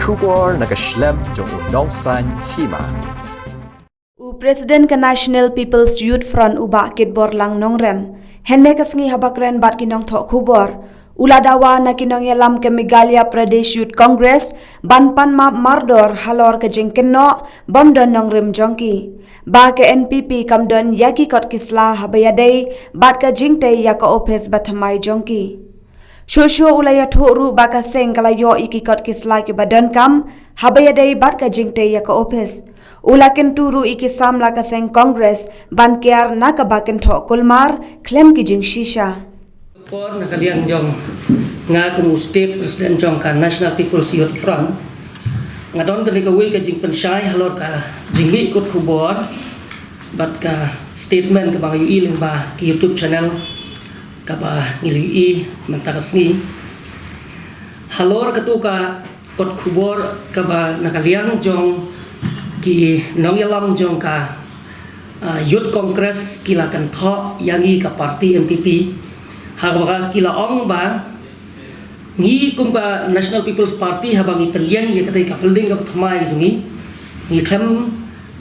kubor nakaslem jong unongsan hima. Presiden ke National People's Youth Front uba kitbor lang nongrem. Henne kasngi habakren bat kinong thok kubor. Uladawa na kinong yalam ke Meghalaya Pradesh Youth Congress banpan ma mardor halor ke jengkenno bomdon nongrem jongki. Ba ke NPP kamdon yaki kot kisla habayadei bat ke jingte yaka opes bathamai jongki. Shosho ulaya thoru baka seng kalayo ikikot kisla ke badan kam habayadei bat ka jingte yaka opes. Ulaken turu iki samla ka seng Congress ban kiar naka baken tho kulmar klem ki jing shisha. Por nakaliang jong nga kung state president jong ka National People's Youth Front nga don ka ligawil ka jing pensay halor ka jingli ikot kubor bat ka statement ka bang iling ba ki YouTube channel ka ba ngili mantakas ni halor ka tu ka kot kubor ka ba nakaliang jong ki nongyalam jong ka Youth Congress kila kan tho yangi ka parti NPP habang kila ong ba ngi kum ka National People's Party habang ipenyen ya katay ka building ka thamai jungi ngi klem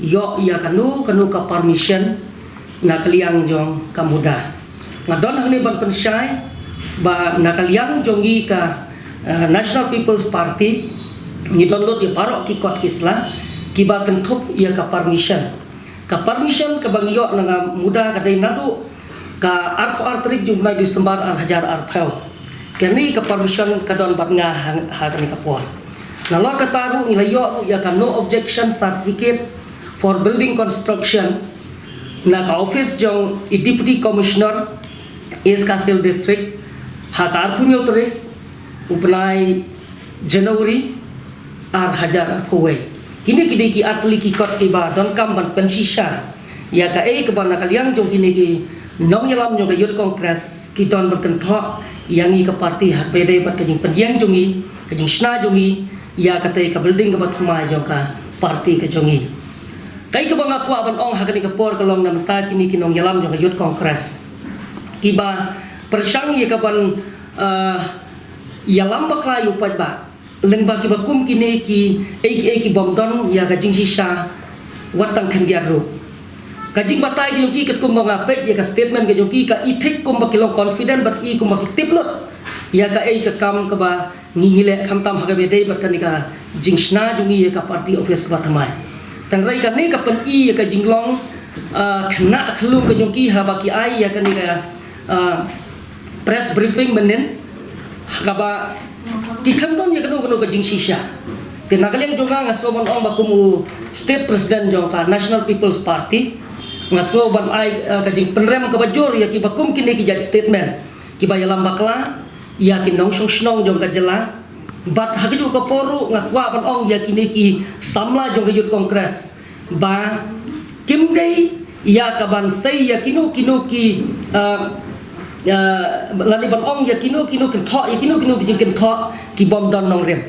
yo ya kanu ka permission na kaliang jong ka muda ngadon hangni ban pensay ba nakaliang jongi ka National People's Party ngi download ya parok ki kot kisla kiba kentup ia ka permission ka bangyo nga muda kadai nadu ka artrik jumlah di sembar hajar arpel kini ka permission kadon bat nga hagani ka por nalor kataru ilayo ya ka no objection certificate for building construction na ka office jong deputy commissioner is Kasil district hakar punyo tre upnai January ar hajar kuwai kini ki atli ki kot ki ba don kam ban pensisha ya ka ke ban nakaliang jong kini ki nong yalam jong Youth Congress ki don berken tho yang i ka parti HPD bat ka jing penjeng jongi ka jing sna jongi ya ka te ka building ka bathma jong ka parti ka jongi kai ka banga kwa ban ong hakani ka por kalong nam ta kini ki nong yalam jong Youth Congress ki ba persang ya ka ban yalam bakla yu pat ba lengba ki bakum kini ki bomdon ya ka jing sisa watang khandiaru ka jing batai ki kum banga pe ya ka statement ka joki ka ithik kum bakilong confident bat i kum bakitlot ya ka ka kam ka ba ngingile khamtam hagabe dei bat kan ka jingsna jungi ya ka party office ka thamai tangrai ka ne ka pen i ya ka jinglong khna khlum ka joki ha baki ai ya kan ka press briefing menen ka ba ki khamdom ya kanu ka jing shisha te nakaliang jonga ngaso ban ong bakumu state president jong ka National People's Party ngaso ban ai ka jing penrem ka bajor ya ki bakum kini ki judge statement ki ba yalam bakla ya ki nong song snong jong ka jela bat hagi ka poru ngakwa ban ong ya kini ki samla jong ka Youth Congress ba kim dei ya ka ban sei ya kinu ki lani ban ong ya kino ken tho ya kino jing ken tho ki bom don nong rem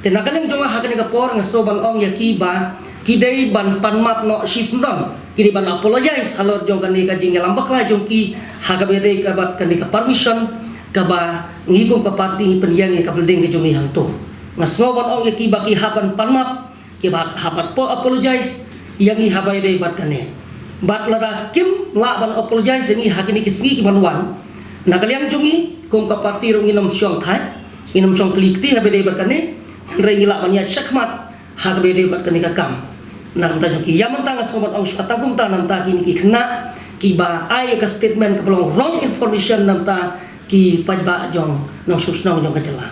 te nakaleng jonga hakani ka por ngaso ban ong ya ki ba ki dei ban panmap no sisndom ki ban apologize halor jong kan ka jing lambak la jong ki hagabe dei ka bat kan ka permission ka ba ngigom ka parti penyang ka building ke jongi hanto ngaso ban ong ya ki ba ki haban panmap ki ba habat po apologize yang i habai dei bat kane bat lada kim la ban apologize ngi hakini ki sngi ki banwan nakaliang jungi kum ka parti rong inom syong thai inom syong klikti habe dei berkane rei ngila banya syakmat habe dei berkane ka kam nam ta joki ya mentang sobat ong atangkum ta nam ta kini ki khna ki ba ai ka statement ka belong wrong information nam ta ki pajba jong nong susnong jong ka jela